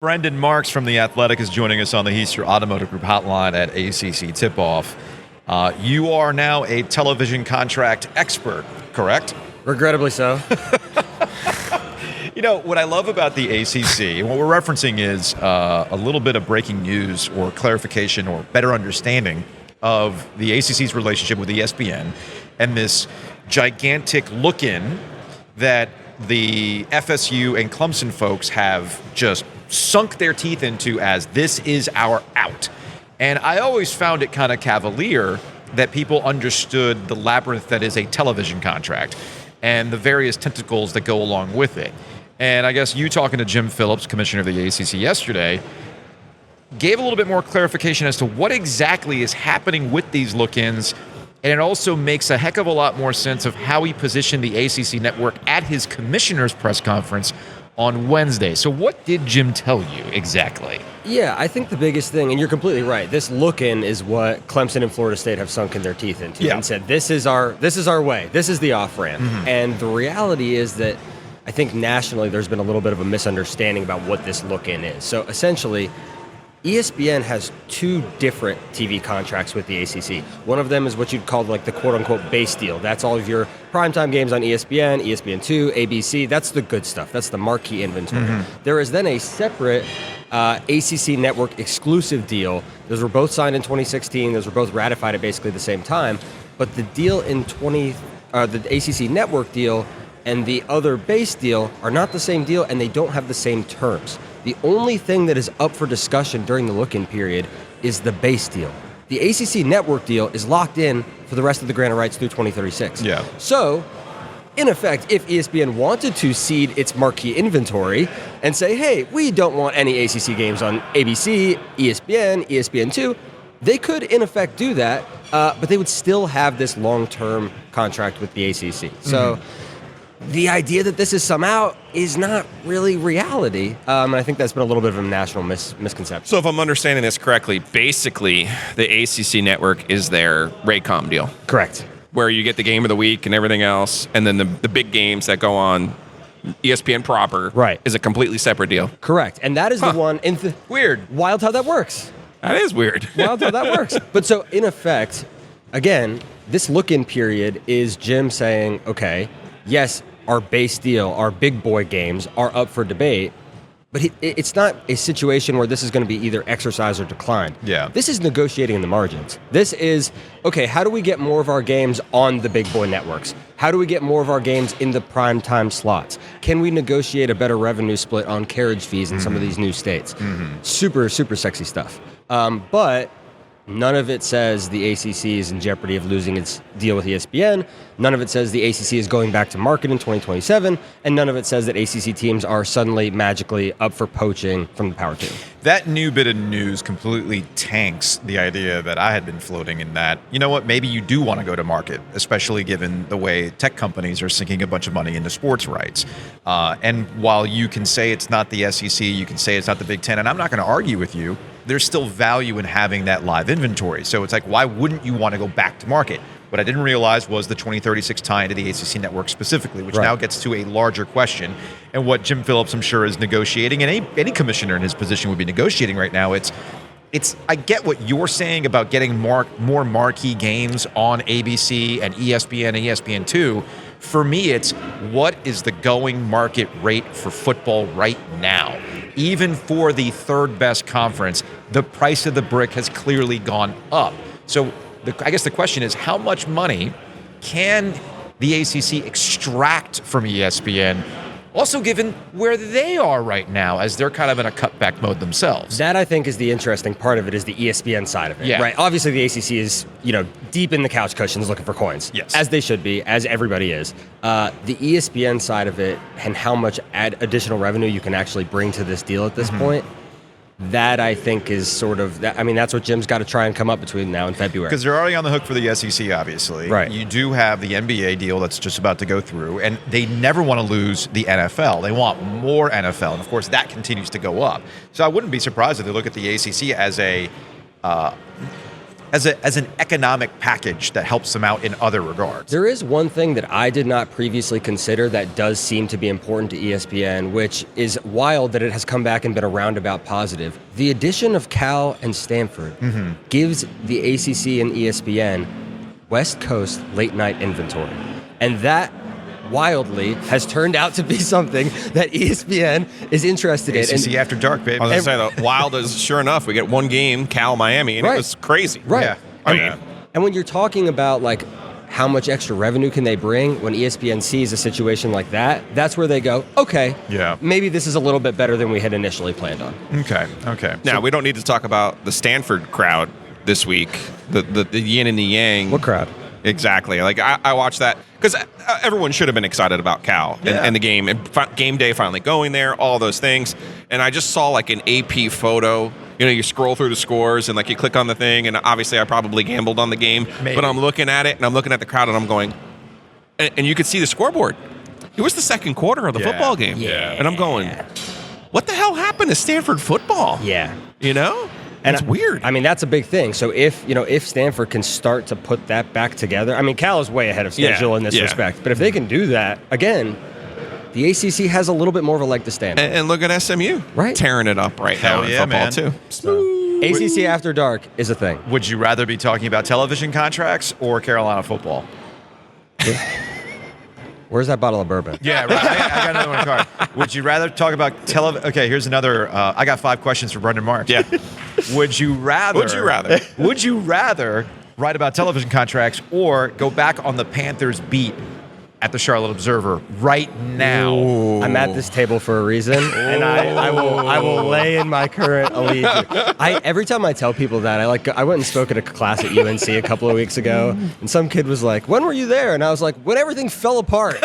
Brendan Marks from The Athletic is joining us on the Heister Automotive Group hotline at ACC Tipoff. You are now a television contract expert, correct? Regrettably so. You know, what I love about the ACC, and what we're referencing is a little bit of breaking news or clarification or better understanding of the ACC's relationship with ESPN and this gigantic look-in that the FSU and Clemson folks have just sunk their teeth into as this is our out. And I always found it kind of cavalier that people understood the labyrinth that is a television contract and the various tentacles that go along with it. And I guess you talking to Jim Phillips, commissioner of the ACC yesterday, gave a little bit more clarification as to what exactly is happening with these look-ins. And it also makes a heck of a lot more sense of how he positioned the ACC network at his commissioner's press conference on Wednesday. So what did Jim tell you exactly? Yeah, I think the biggest thing, and you're completely right, this look-in is what Clemson and Florida State have sunken their teeth into and said, this is our way, this is the off-ramp. And the reality is that I think nationally there's been a little bit of a misunderstanding about what this look-in is. So essentially, ESPN has two different TV contracts with the ACC. One of them is what you'd call like the quote-unquote base deal. That's all of your primetime games on ESPN, ESPN2, ABC. That's the good stuff. That's the marquee inventory. There is then a separate ACC network exclusive deal. Those were both signed in 2016. Those were both ratified at basically the same time. But the deal in the ACC network deal and the other base deal are not the same deal, and they don't have the same terms. The only thing that is up for discussion during the look-in period is the base deal. The ACC network deal is locked in for the rest of the grant of rights through 2036. Yeah. So, in effect, if ESPN wanted to cede its marquee inventory and say, hey, we don't want any ACC games on ABC, ESPN, ESPN2, they could, in effect, do that, but they would still have this long-term contract with the ACC. So, the idea that this is somehow is not really reality. And I think that's been a little bit of a national misconception. So if I'm understanding this correctly, basically the ACC network is their Raycom deal. Correct. Where you get the game of the week and everything else, and then the big games that go on ESPN proper is a completely separate deal. Correct. And that is the one... Weird. Wild how that works. That is weird. Wild how that works. But so, in effect, again, this look-in period is Jim saying, okay, yes, our base deal, our big boy games are up for debate, but it's not a situation where this is going to be either exercised or declined. Yeah. This is negotiating in the margins. This is, okay, how do we get more of our games on the big boy networks? How do we get more of our games in the prime time slots? Can we negotiate a better revenue split on carriage fees in some of these new states? Super, super sexy stuff. But none of it says the ACC is in jeopardy of losing its deal with ESPN. None of it says the ACC is going back to market in 2027. And none of it says that ACC teams are suddenly magically up for poaching from the Power 2. That new bit of news completely tanks the idea that I had been floating in that, you know what, maybe you do want to go to market, especially given the way tech companies are sinking a bunch of money into sports rights. And while you can say it's not the SEC, you can say it's not the Big Ten, and I'm not going to argue with you, there's still value in having that live inventory. So it's like, why wouldn't you want to go back to market? What I didn't realize was the 2036 tie into the ACC network specifically, which now gets to a larger question. And what Jim Phillips, I'm sure, is negotiating, and any commissioner in his position would be negotiating right now. It's I get what you're saying about getting more marquee games on ABC and ESPN and ESPN2. For me, it's what is the going market rate for football right now? Even for the third best conference, the price of the brick has clearly gone up. So I guess the question is, how much money can the ACC extract from ESPN, also given where they are right now, as they're kind of in a cutback mode themselves? That, I think, is the interesting part of it, is the ESPN side of it. Yeah. Right? Obviously, the ACC is, deep in the couch cushions looking for coins. Yes. As they should be, as everybody is. The ESPN side of it, and how much additional revenue you can actually bring to this deal at this point, that, I think, is sort of... that's what Jim's got to try and come up between now and February. Because they're already on the hook for the SEC, obviously. Right. You do have the NBA deal that's just about to go through, and they never want to lose the NFL. They want more NFL, and of course, that continues to go up. So I wouldn't be surprised if they look at the ACC as a as an economic package that helps them out in other regards. There is one thing that I did not previously consider that does seem to be important to ESPN, which is wild that it has come back and been a roundabout positive. The addition of Cal and Stanford gives the ACC and ESPN West Coast late night inventory. And that wildly has turned out to be something that ESPN is interested in. ACC After Dark, baby. I was going to say, the wild is, sure enough, we get one game, Cal, Miami, and it was crazy. Right. Yeah. I mean, and when you're talking about like how much extra revenue can they bring, when ESPN sees a situation like that, that's where they go, okay, maybe this is a little bit better than we had initially planned on. Okay. Now, we don't need to talk about the Stanford crowd this week, the yin and the yang. What crowd? Exactly. Like, I watched that because everyone should have been excited about Cal and the game, and game day finally going there, all those things. And I just saw like an AP photo. You know, you scroll through the scores and like you click on the thing, and obviously I probably gambled on the game, but I'm looking at it and I'm looking at the crowd and I'm going, and you could see the scoreboard. It was the second quarter of the football game. Yeah. And I'm going, what the hell happened to Stanford football? Yeah. You know? And it's weird. I mean, that's a big thing. So if Stanford can start to put that back together, I mean, Cal is way ahead of schedule in this respect. But if they can do that, again, the ACC has a little bit more of a leg to stand on. And look at SMU, tearing it up right now in football too. So, ACC After Dark is a thing. Would you rather be talking about television contracts or Carolina football? Where's that bottle of bourbon? Yeah, right. I got another one in the car. Would you rather talk about television? Okay, here's another. I got 5 questions for Brendan Marks. Yeah. Would you rather? Would you rather write about television contracts or go back on the Panthers beat at the Charlotte Observer right now? Ooh. I'm at this table for a reason, and I will lay in my current allegiance. Every time I tell people that, I went and spoke at a class at UNC a couple of weeks ago, and some kid was like, "When were you there?" And I was like, "When everything fell apart."